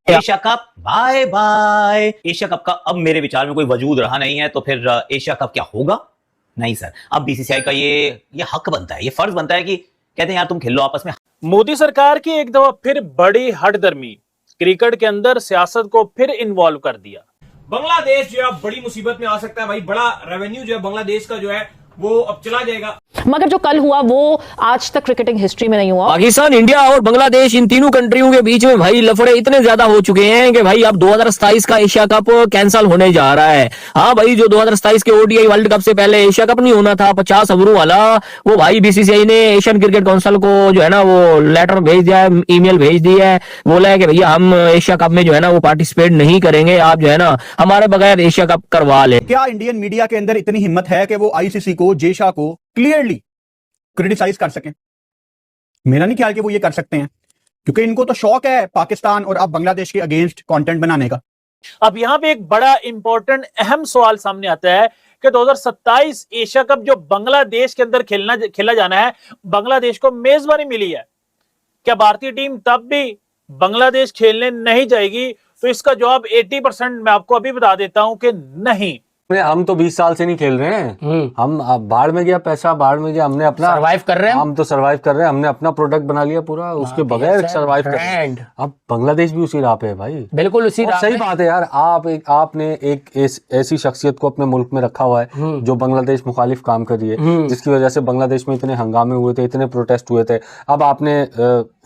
Asia cup bye bye. Asia cup का अब मेरे विचार में कोई वजूद रहा नहीं है, तो फिर एशिया कप क्या होगा? नहीं सर, अब बीसीसीआई का ये हक बनता है, ये फर्ज बनता है कि कहते हैं यार तुम खेल लो आपस में। मोदी सरकार की एक दफा फिर बड़ी हठधर्मी, क्रिकेट के अंदर सियासत को फिर इन्वॉल्व कर दिया। बांग्लादेश जो है बड़ी मुसीबत में आ सकता है भाई। बड़ा रेवेन्यू जो है बांग्लादेश का जो है वो अब चला जाएगा। मगर जो कल हुआ वो आज तक क्रिकेटिंग हिस्ट्री में नहीं हुआ। पाकिस्तान, इंडिया और बांग्लादेश, इन तीनों कंट्रियों के बीच में भाई लफड़े इतने ज्यादा हो चुके हैं कि भाई अब 2027 का एशिया कप कैंसिल होने जा रहा है। हाँ भाई, जो 2027 के ओडीआई वर्ल्ड कप से पहले एशिया कप नहीं होना था 50 ओवरों वाला, वो भाई बीसीसीआई ने एशियन क्रिकेट काउंसिल को जो है ना वो लेटर भेज दिया है, ईमेल भेज दिया है, बोला है कि भैया हम एशिया कप में जो है ना वो पार्टिसिपेट नहीं करेंगे, आप जो है ना हमारे बगैर एशिया कप करवा ले। क्या इंडियन मीडिया के अंदर इतनी हिम्मत है कि वो आईसीसी को, जेशा को क्लियरली क्रिटिसाइज कर सकें? मेरा नहीं ख्याल कि वो ये कर सकते हैं, क्योंकि इनको तो शौक है पाकिस्तान और अब बांग्लादेश के अगेंस्ट कंटेंट बनाने का। अब यहां पे एक बड़ा इंपॉर्टेंट अहम सवाल सामने आता है कि 2027 एशिया कप जो बांग्लादेश के अंदर खेला जाना है, बांग्लादेश को मेजबानी मिली है, क्या भारतीय टीम तब भी बांग्लादेश खेलने नहीं जाएगी? तो इसका जवाब 80% मैं आपको अभी बता देता हूं कि नहीं। हम तो 20 साल से नहीं खेल रहे हैं। हम बाढ़ में गया पैसा, बाढ़ में गया, हमने अपना सर्वाइव कर रहे हैं। हम तो सर्वाइव कर रहे हैं, हमने अपना प्रोडक्ट बना लिया पूरा, उसके बगैर सर्वाइव कर रहे हैं। अब बांग्लादेश भी उसी राह पे है भाई, बिल्कुल उसी राह। सही बात है यार। आपने एक ऐसी शख्सियत को अपने मुल्क में रखा हुआ है जो बांग्लादेश मुखालिफ काम कर रही है, जिसकी वजह से बांग्लादेश में इतने हंगामे हुए थे, इतने प्रोटेस्ट हुए थे। अब आपने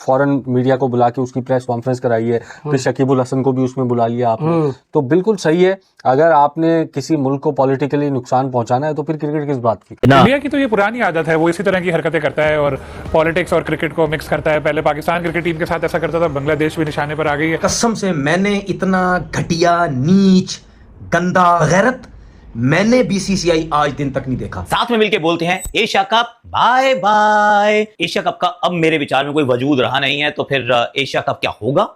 फॉरेन मीडिया को बुला के उसकी प्रेस कॉन्फ्रेंस कराई है, फिर शकीबुल हसन को भी उसमें बुला लिया आपने, तो बिल्कुल सही है। अगर आपने किसी मुल्क को पॉलिटिकली नुकसान पहुंचाना है तो फिर क्रिकेट किस बात की? इंडिया की तो ये पुरानी आदत है, वो इसी तरह की हरकतें करता है और पॉलिटिक्स और क्रिकेट को मिक्स करता है। पहले पाकिस्तान क्रिकेट टीम के साथ ऐसा करता था, बांग्लादेश भी निशाने पर आ गई है। कसम से मैंने इतना घटिया, नीच, गंदा, गैरत मैंने बीसीसीआई आज दिन तक नहीं देखा। साथ में मिलके बोलते हैं Asia cup bye bye. Asia cup का अब मेरे विचार में कोई वजूद रहा नहीं है, तो फिर एशिया कप क्या होगा?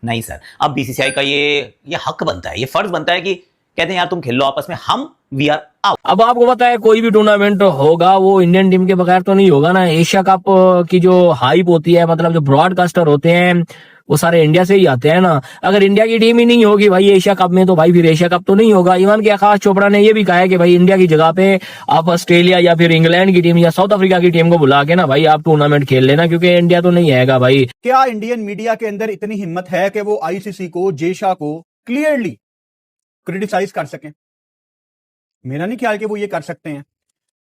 नहीं सर, अब बीसीसीआई का ये हक बनता है, ये फर्ज बनता है कि कहते हैं यार तुम खेल लो आपस में, हम वी आर आउट। अब आपको पता है कोई भी टूर्नामेंट होगा वो इंडियन टीम के बगैर तो नहीं होगा ना। एशिया कप की जो हाइप होती है, मतलब जो ब्रॉडकास्टर होते हैं वो सारे इंडिया से ही आते हैं ना। अगर इंडिया की टीम ही नहीं होगी भाई एशिया कप में, तो भाई फिर एशिया कप तो नहीं होगा। इवन कि आकाश चोपड़ा ने ये भी कहा है कि भाई इंडिया की जगह पे आप ऑस्ट्रेलिया या फिर इंग्लैंड की टीम या साउथ अफ्रीका की टीम को बुला के ना भाई आप टूर्नामेंट खेल लेना, क्योंकि इंडिया तो नहीं आएगा भाई। क्या इंडियन मीडिया के अंदर इतनी हिम्मत है कि वो आईसीसी को, जेशा को क्लियरली क्रिटिसाइज कर सकें? मेरा नहीं ख्याल कि वो ये कर सकते हैं,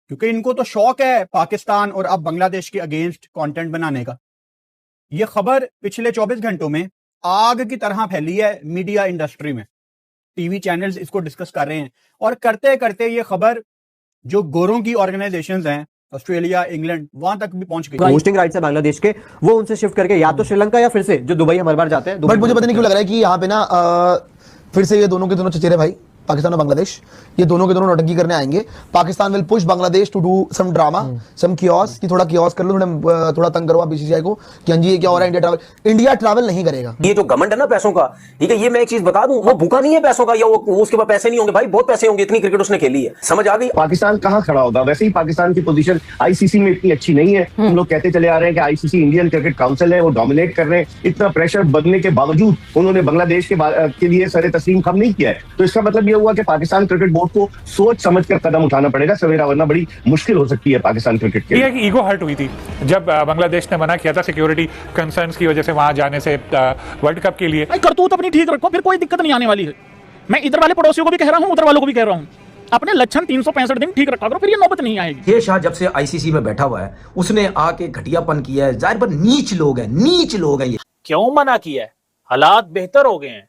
क्योंकि इनको तो शौक है पाकिस्तान और अब बांग्लादेश के अगेंस्ट कंटेंट बनाने का। ये खबर पिछले 24 घंटों में आग की तरह फैली है मीडिया इंडस्ट्री में। टीवी चैनल्स इसको डिस्कस कर रहे हैं और करते करते ये खबर जो गोरों की ऑर्गेनाइजेशंस हैं, ऑस्ट्रेलिया, इंग्लैंड, वहां तक भी पहुंच गई। होस्टिंग राइट्स है बांग्लादेश के, वो उनसे शिफ्ट करके या तो श्रीलंका या फिर से जो दुबई हर बार जाते हैं। बट मुझे पता नहीं क्यों लग रहा है कि यहाँ पे ना फिर से ये दोनों के दोनों चचेरे भाई पाकिस्तान और बांग्लादेश, ये दोनों के दोनों नौटंकी करने आएंगे। Pakistan will push Bangladesh to do some drama, some chaos, कि थोड़ा कियोस कर लो, थोड़ा तंग करो बीसीसीआई को कि हाँ जी ये क्या हो रहा है। इंडिया ट्रैवल नहीं करेगा। ये जो घमंड है ना पैसों का, ठीक है, ये मैं एक चीज बता दूं, वो भूखा नहीं है पैसों का, या वो उसके पास पैसे नहीं होंगे भाई, बहुत पैसे होंगे, इतनी क्रिकेट उसने खेली है, समझ आ गई। पाकिस्तान कहां खड़ा होगा? वैसे ही पाकिस्तान की पोजीशन आईसीसी में इतनी अच्छी नहीं है। हम लोग कहते चले आ रहे हैं कि आईसीसी इंडियन क्रिकेट काउंसिल है, वो डोमिनेट कर रहे हैं। इतना प्रेशर बनने के बावजूद उन्होंने बांग्लादेश के लिए सरे तस्लीम कम नहीं किया है। तो इसका मतलब ये हुआ कि पाकिस्तान क्रिकेट बोर्ड को सोच समझकर कदम उठाना पड़ेगा सवेरा, वरना बड़ी मुश्किल हो सकती है पाकिस्तान क्रिकेट के लिए। ईगो हर्ट हुई थी जब बांग्लादेश ने मना किया था सिक्योरिटी कंसर्न्स की वजह से वहां जाने से वर्ल्ड कप के लिए। करतूत अपनी ठीक रखो, फिर कोई दिक्कत नहीं आने वाली है। मैं इधर वाले पड़ोसियों को भी कह रहा हूं, उधर वालों को भी कह रहा हूं, अपने लक्षण 365 दिन ठीक रखा करो, फिर ये नौबत नहीं आएगी। ये शाह जब से आईसीसी में बैठा हुआ है उसने आके घटियापन किया है। जाहिर पर नीच लोग हैं, नीच लोग हैं। ये क्यों मना किया है? हालात बेहतर हो गए हैं।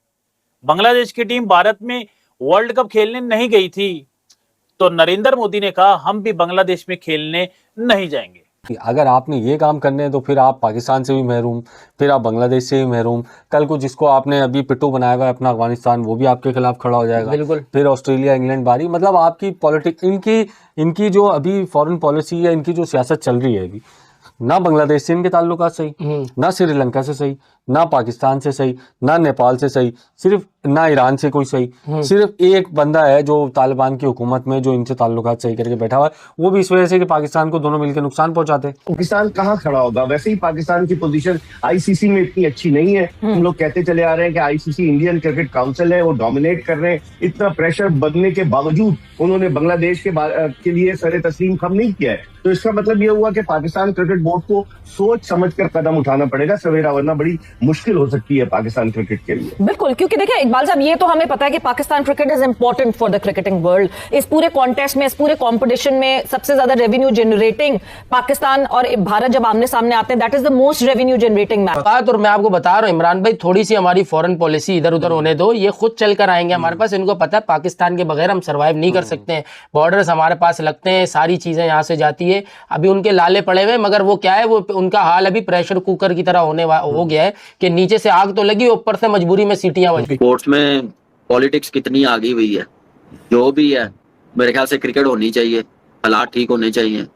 बांग्लादेश की टीम भारत में वर्ल्ड कप खेलने नहीं गई थी, तो नरेंद्र मोदी ने कहा हम भी बांग्लादेश में खेलने नहीं जाएंगे। अगर आपने ये काम करने हैं तो फिर आप पाकिस्तान से भी महरूम, फिर आप बांग्लादेश से भी महरूम। कल को जिसको आपने अभी पिट्टू बनाया हुआ है अपना अफगानिस्तान, वो भी आपके खिलाफ खड़ा हो जाएगा। बिल्कुल। फिर ऑस्ट्रेलिया, इंग्लैंड बारी, मतलब आपकी पॉलिटिक्स, इनकी जो अभी फॉरेन पॉलिसी या इनकी जो सियासत चल रही है अभी, ना बांग्लादेश से इनके ताल्लुकात सही, ना श्रीलंका से सही, ना पाकिस्तान से सही, ना नेपाल से सही, सिर्फ ना ईरान से कोई सही, सिर्फ एक बंदा है जो तालिबान की हुकूमत में जो इनसे ताल्लुकात सही करके बैठा हुआ है, वो भी इस वजह से कि पाकिस्तान को दोनों मिलकर नुकसान पहुंचाते हैं। पाकिस्तान कहाँ खड़ा होगा? वैसे ही पाकिस्तान की पोजीशन आईसीसी में इतनी अच्छी नहीं है। हम लोग कहते चले आ रहे हैं कि आईसीसी इंडियन क्रिकेट काउंसिल है, वो डोमिनेट कर रहे हैं। इतना प्रेशर बनने के बावजूद उन्होंने बांग्लादेश के लिए सरे तस्लीम खम नहीं किया है। तो इसका मतलब ये हुआ कि पाकिस्तान क्रिकेट बोर्ड को सोच समझकर कदम उठाना पड़ेगा सवेरा, वरना बड़ी मुश्किल हो सकती है पाकिस्तान क्रिकेट के लिए। बिल्कुल, क्योंकि देखिए इकबाल साहब, ये तो हमें पता है कि Pakistan cricket is important for the cricketing world. इस पूरे कॉन्टेस्ट में, इस पूरे कॉम्पिटिशन में सबसे ज्यादा रेवेन्यू जनरेटिंग पाकिस्तान और भारत जब आमने सामने आते हैं, that is the most revenue generating match. और मैं आपको बता रहा हूँ इमरान भाई, थोड़ी सी हमारी फॉरेन पॉलिसी इधर उधर होने दो, ये खुद चल कर आएंगे हमारे पास। इनको पता है पाकिस्तान के बगैर हम सर्वाइव नहीं कर सकते हैं। बॉर्डर्स हमारे पास लगते हैं, सारी चीजें यहाँ से जाती है। अभी उनके लाले पड़े हुए, मगर वो क्या है, वो उनका हाल अभी प्रेशर कुकर की तरह हो गया है कि नीचे से आग तो लगी, ऊपर से मजबूरी में सीटियां बज गई। स्पोर्ट्स में पॉलिटिक्स कितनी आगी हुई है, जो भी है मेरे ख्याल से क्रिकेट होनी चाहिए, हालात ठीक होने चाहिए।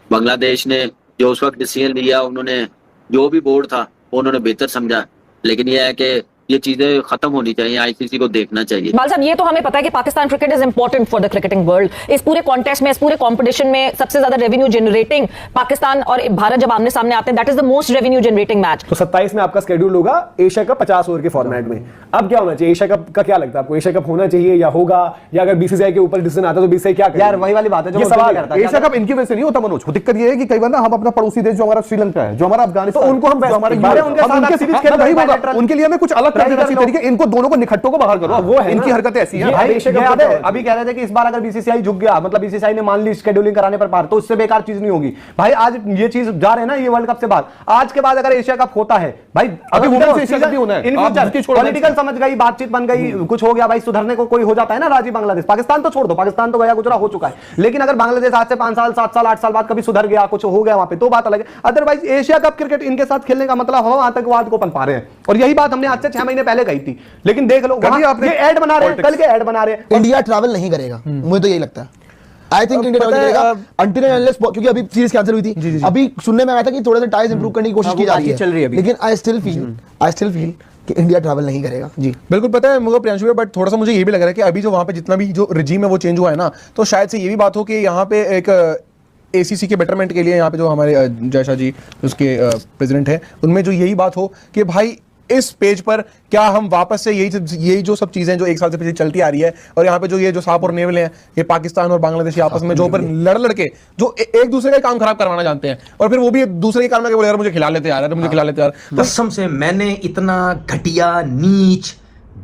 बांग्लादेश ने जो उस वक्त डिसीजन लिया, उन्होंने जो भी बोर्ड था उन्होंने बेहतर समझा, लेकिन यह है कि ये चीजें खत्म होनी चाहिए, आईसीसी को देखना चाहिए। इकबाल साहब, ये तो हमें पता है कि Pakistan cricket is important for the cricketing world. इस पूरे कॉन्टेस्ट में, इस पूरे कॉम्पिटिशन में सबसे ज्यादा रेवेन्यू जनरेटिंग पाकिस्तान और भारत जब आमने सामने आते हैं, that is the most revenue generating match. तो 27 में आपका स्केड्यूल होगा एशिया कप 50 ओवर के फॉर्मेट में। अब क्या होना चाहिए एशिया कप का? क्या लगता है आपको, एशिया कप होना चाहिए या होगा, या अगर बीसीसीआई के ऊपर डिसीजन आता है तो बीसीसीआई क्या करेगी? यार वही वाली बात है जो सवाल करता है। एशिया कप इनकी वजह से नहीं होता मनोज। दिक्कत ये है कि कई बार ना हम अपना पड़ोसी देश जो हमारा श्रीलंका है, जो हमारा अफगानिस्तान, तो उनको हम उनके सीरीज खेल रही होगा, उनके लिए हमें कुछ अलग तरीके, इनको दोनों को निखट्टों को बाहर करो। वो है इनकी हरकतें ऐसी हैं। अभी कह रहे थे कि इस बार अगर बीसीसीआई झुक गया, मतलब बीसीसीआई ने मान ली शेड्यूलिंग कराने पर पार, तो उससे बेकार चीज नहीं होगी भाई। आज ये चीज जा रहे हैं ना, ये वर्ल्ड कप से बाद, आज के बाद अगर एशिया कप होता है भाई, अभी पॉलिटिकल समझ गई, बातचीत बन गई, कुछ हो गया भाई, सुधरने को कोई हो जाता है ना राजी। बांग्लादेश, पाकिस्तान तो छोड़ दो, पाकिस्तान तो गया गुजरा हो चुका है, लेकिन अगर बांग्लादेश आज से 5 साल 7 साल 8 साल बाद कभी सुधर गया, कुछ हो गया वहां पे, तो बात अलग है। अदरवाइज एशिया कप क्रिकेट इनके साथ खेलने का मतलब हम आतंकवाद को पनपा रहे हैं, और यही बात हमने आज से 6 महीने पहले कही थी। लेकिन देख लो ये ऐड बना रहे हैं, कल के ऐड बना रहे हैं। इंडिया ट्रैवल नहीं करेगा, मुझे तो यही लगता है। आई थिंक इंडिया ट्रैवल करेगा अंटिल एंड अनलेस, क्योंकि अभी सीरीज कैंसिल हुई थी। अभी सुनने में आया था कि थोड़ा सा टाइज इंप्रूव करने की कोशिश की जा रही है, लेकिन आई स्टिल फील कि इंडिया ट्रैवल नहीं करेगा। जी बिल्कुल पता है मुझे प्रियांशु, बट थोड़ा सा मुझे ये भी लग रहा है कि अभी जो वहां पे जितना भी जो रिजीम है वो चेंज हुआ है ना, तो शायद से ये भी बात हो कि यहाँ पे एक एसीसी के बेटरमेंट के लिए यहाँ पे जो हमारे जयशाह जी उसके प्रेसिडेंट हैं, उनमें जो यही बात हो कि भाई इस पेज पर क्या हम वापस से यही जो सब चीजें जो 1 साल से पीछे चलती आ रही है, और यहाँ पे जो ये जो साप और नेवल हैं, ये पाकिस्तान और बांग्लादेश आपस में जो पर लड़ के जो एक दूसरे का काम खराब करवाना जानते हैं, और फिर वो भी दूसरे के काम में बोले यार मुझे खिला लेते यार, मुझे खिला लेते यार। कसम से मैंने इतना घटिया, नीच,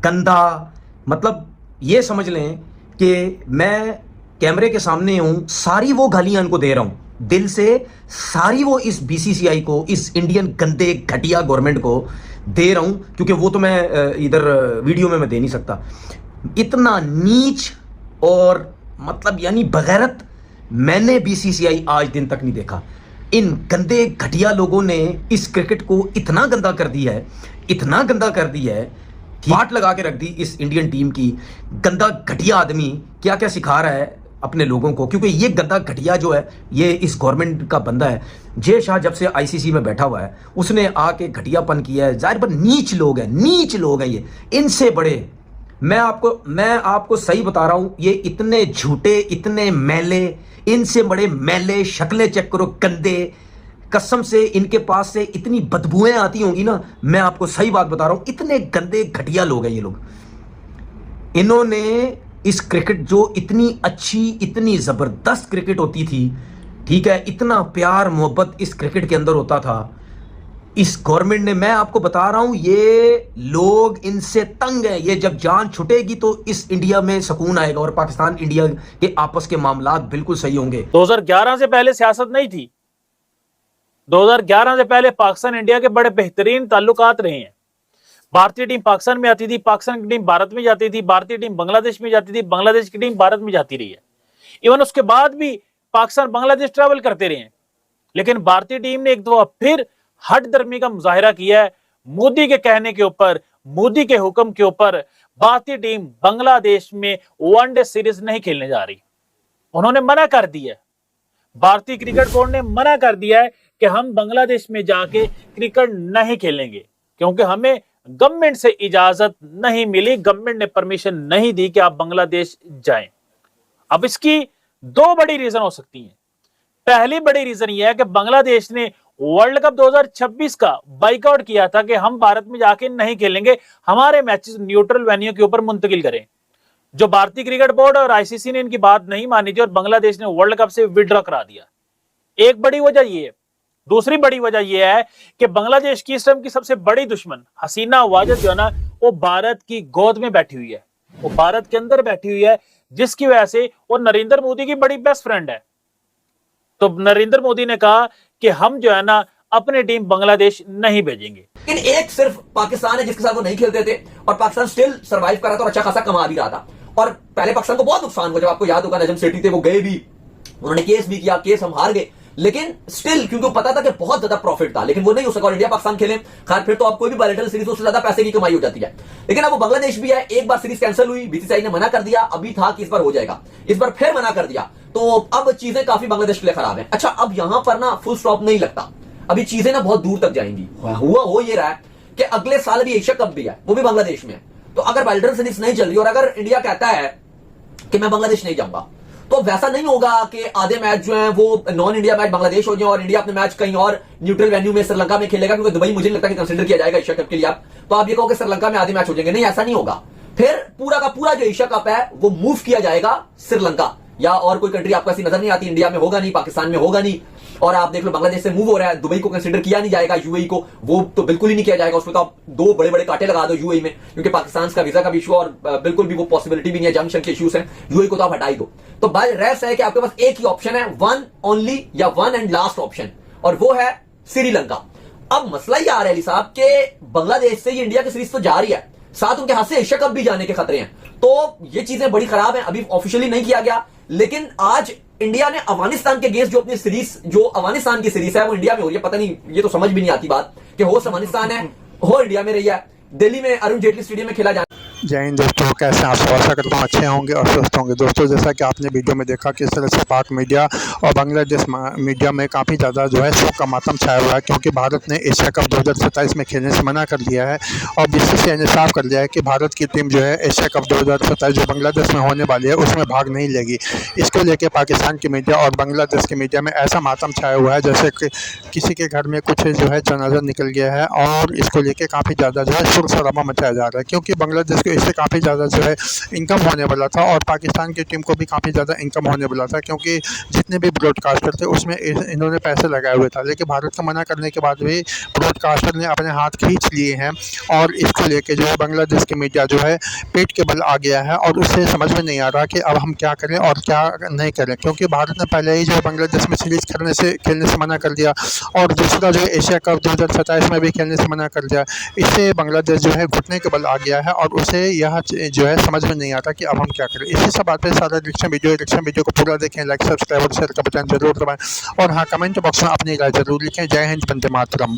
गंदा, मतलब ये समझ लें कि मैं कैमरे के सामने हूं, सारी वो गालियां इनको दे रहा हूं दिल से, सारी वो इस बीसीसीआई को, इस इंडियन गंदे घटिया गवर्नमेंट को दे रहा हूं, क्योंकि वो तो मैं इधर वीडियो में मैं दे नहीं सकता। इतना नीच और मतलब यानी बगैरत मैंने बीसीसीआई आज दिन तक नहीं देखा। इन गंदे घटिया लोगों ने इस क्रिकेट को इतना गंदा कर दिया है, इतना गंदा कर दिया है, वाट लगा के रख दी इस इंडियन टीम की। गंदा घटिया आदमी क्या क्या सिखा रहा है अपने लोगों को, क्योंकि ये गंदा घटिया जो है ये इस गवर्नमेंट का बंदा है। जय शाह जब से आईसीसी में बैठा हुआ है, उसने आके घटियापन किया है। जाहिर पर नीच लोग हैं, नीच लोग हैं ये, इनसे बड़े मैं आपको सही बता रहा हूं, ये इतने झूठे, इतने मैले, इनसे बड़े मैले, शक्लें चेक करो गंदे, कसम से इनके पास से इतनी बदबुएं आती होंगी ना, मैं आपको सही बात बता रहा हूं, इतने गंदे घटिया लोग हैं ये लोग। इन्होंने इस क्रिकेट जो इतनी अच्छी, इतनी जबरदस्त क्रिकेट होती थी, ठीक है, इतना प्यार मोहब्बत इस क्रिकेट के अंदर होता था, इस गवर्नमेंट ने, मैं आपको बता रहा हूं, ये लोग इनसे तंग है। ये जब जान छुटेगी तो इस इंडिया में सुकून आएगा और पाकिस्तान इंडिया के आपस के मामलात बिल्कुल सही होंगे। 2011 से पहले सियासत नहीं थी। 2011 से पहले पाकिस्तान इंडिया के बड़े बेहतरीन ताल्लुकात रहे हैं। भारतीय टीम पाकिस्तान में आती थी, पाकिस्तान की टीम भारत में जाती थी, भारतीय टीम बांग्लादेश में जाती थी, बांग्लादेश की टीम भारत में जाती रही है। इवन उसके बाद भी पाकिस्तान बांग्लादेश ट्रैवल करते रहे हैं, लेकिन भारतीय टीम ने एक दफा फिर हट दर्मी का मुजाहिरा किया है। मोदी के कहने के ऊपर, मोदी के हुक्म के ऊपर भारतीय टीम बांग्लादेश में वनडे सीरीज नहीं खेलने जा रही। उन्होंने मना कर दिया, भारतीय क्रिकेट बोर्ड ने मना कर दिया है कि हम बांग्लादेश में जाके क्रिकेट नहीं खेलेंगे, क्योंकि हमें गवर्नमेंट से इजाजत नहीं मिली, गवर्नमेंट ने परमिशन नहीं दी कि आप बांग्लादेश जाएं। अब इसकी दो बड़ी रीजन हो सकती हैं। पहली बड़ी रीजन यह है कि बांग्लादेश ने वर्ल्ड कप 2026 का बाइकआउट किया था कि हम भारत में जाके नहीं खेलेंगे, हमारे मैचेस न्यूट्रल वेन्यू के ऊपर मुंतकिल करें। जो भारतीय क्रिकेट बोर्ड और आईसीसी ने इनकी बात नहीं मानी थी और बांग्लादेश ने वर्ल्ड कप से विड्रॉ करा दिया। एक बड़ी वजह यह है। दूसरी बड़ी वजह यह है कि बांग्लादेश की इस टाइम की सबसे बड़ी दुश्मन हसीना वाजिद जो है ना, वो भारत की गोद में बैठी हुई है, वो भारत के अंदर बैठी हुई है, जिसकी वजह से वो नरेंद्र मोदी की बड़ी बेस्ट फ्रेंड है। तो नरेंद्र मोदी ने कहा कि हम जो है ना अपनी टीम बांग्लादेश नहीं भेजेंगे। लेकिन एक सिर्फ पाकिस्तान है जिसके साथ वो नहीं खेलते थे और पाकिस्तान स्टिल सरवाइव कर रहा था और अच्छा खासा कमा भी रहा था। और पहले पाकिस्तान को बहुत नुकसान हुआ, जब आपको याद होगा नजम सेठी थे वो गए भी, उन्होंने केस भी किया, केस हम हार गए, लेकिन स्टिल क्योंकि पता था कि बहुत ज्यादा प्रॉफिट था, लेकिन वो नहीं हो सका। और इंडिया पाकिस्तान खेले, खैर फिर तो आप कोई भी बायलैटरल सीरीज उससे ज्यादा पैसे की कमाई हो जाती है। लेकिन अब वो बांग्लादेश भी है, एक बार सीरीज कैंसिल हुई, बीसीसीआई ने मना कर दिया, अभी था कि इस बार हो जाएगा, इस बार फिर मना कर दिया, तो अब चीजें काफी बांग्लादेश के लिए खराब है। अच्छा, अब यहां पर ना फुल स्टॉप नहीं लगता, अभी चीजें ना बहुत दूर तक जाएंगी। हुआ हो ये रहा है कि अगले साल भी एशिया कप भी है, वो भी बांग्लादेश में है। तो अगर बायलैटरल सीरीज नहीं चल रही और अगर इंडिया कहता है कि मैं बांग्लादेश नहीं जाऊंगा, तो वैसा नहीं होगा कि आधे मैच जो हैं वो नॉन इंडिया मैच बांग्लादेश हो जाए और इंडिया अपने मैच कहीं और न्यूट्रल वेन्यू में श्रीलंका में खेलेगा, क्योंकि दुबई मुझे नहीं लगता कि कंसीडर किया जाएगा एशिया कप के लिए। तो आप ये कहो कि श्रीलंका में आधे मैच हो जाएंगे, नहीं, ऐसा नहीं होगा। फिर पूरा का पूरा जो एशिया कप है वो मूव किया जाएगा श्रीलंका या और कोई कंट्री आपको ऐसी नजर नहीं आती, इंडिया में होगा नहीं, पाकिस्तान में होगा नहीं। और आप देख लो बांग्लादेश से मूव हो रहा है, दुबई को कंसीडर किया नहीं जाएगा, यूएई को वो तो बिल्कुल ही नहीं किया जाएगा। उसमें तो आप दो बड़े बड़े कांटे लगा दो यूएई में, क्योंकि पाकिस्तान का वीजा का भी इशू और बिल्कुल भी वो पॉसिबिलिटी भी नहीं है, जंक्शन के इश्यूज हैं, यूएई को तो आप हटा ही दो। तो बाय रेस्ट है कि आपके पास एक ही ऑप्शन है, वन ओनली या वन एंड लास्ट ऑप्शन, और वो है श्रीलंका। अब मसला ये आ रहा है अली साहब कि बांग्लादेश से ये इंडिया की सीरीज तो जा रही है, साथ उनके हाथ से एशिया कप भी जाने के खतरे हैं, तो ये चीजें बड़ी खराब हैं। अभी ऑफिशियली नहीं किया गया, लेकिन आज इंडिया ने अफगानिस्तान के अगेंस्ट जो अपनी सीरीज, जो अफगानिस्तान की सीरीज है वो इंडिया में हो रही है, पता नहीं, ये तो समझ भी नहीं आती बात कि होस्ट अफगानिस्तान है, हो इंडिया में रही है, दिल्ली में अरुण जेटली स्टेडियम में खेला जा। जय हिंद दोस्तों, कैसे हैं आप? आशा करता हूँ अच्छे होंगे और स्वस्थ होंगे। दोस्तों, जैसा कि आपने वीडियो में देखा कि इस तरह से पाक मीडिया और बांग्लादेश मीडिया में काफ़ी ज़्यादा जो है शोक का मातम छाया हुआ है, क्योंकि भारत ने एशिया कप 2027 में खेलने से मना कर दिया है और बीसीसीआई ने साफ कर दिया है कि भारत की टीम जो है एशिया कप 2027 जो बांग्लादेश में होने वाली है उसमें भाग नहीं लेगी। इसको लेकर पाकिस्तान की मीडिया और बांग्लादेश की मीडिया में ऐसा मातम छाया हुआ है जैसे कि किसी के घर में कुछ जो है जनाजा निकल गया है, और इसको लेकर काफ़ी ज़्यादा जो है शोर शराबा मचाया जा रहा है, क्योंकि बांग्लादेश को इससे काफ़ी ज़्यादा जो है इनकम होने वाला था और पाकिस्तान की टीम को भी काफ़ी ज़्यादा इनकम होने वाला था, क्योंकि जितने भी ब्रॉडकास्टर थे उसमें इन्होंने पैसे लगाए हुए था। लेकिन भारत का मना करने के बाद भी ब्रॉडकास्टर ने अपने हाथ खींच लिए हैं और इसको लेके जो है बांग्लादेश की मीडिया जो है पेट के बल आ गया है और उससे समझ में नहीं आ रहा कि अब हम क्या करें और क्या नहीं करें, क्योंकि भारत ने पहले ही जो है बांग्लादेश में सीरीज खेलने से मना कर दिया और दूसरा जो है एशिया कप 2027 में भी खेलने से मना कर दिया। इससे बांग्लादेश जो है घुटने के बल आ गया है और उसे यह जो है समझ में नहीं आता कि अब हम क्या करें। इसी सब बात पे सारा रिएक्शन वीडियो को पूरा देखें, लाइक सब्सक्राइब और शेयर का बटन जरूर दबाएं और हाँ, कमेंट बॉक्स में अपनी राय जरूर लिखें। जय हिंद, वंदे मातरम।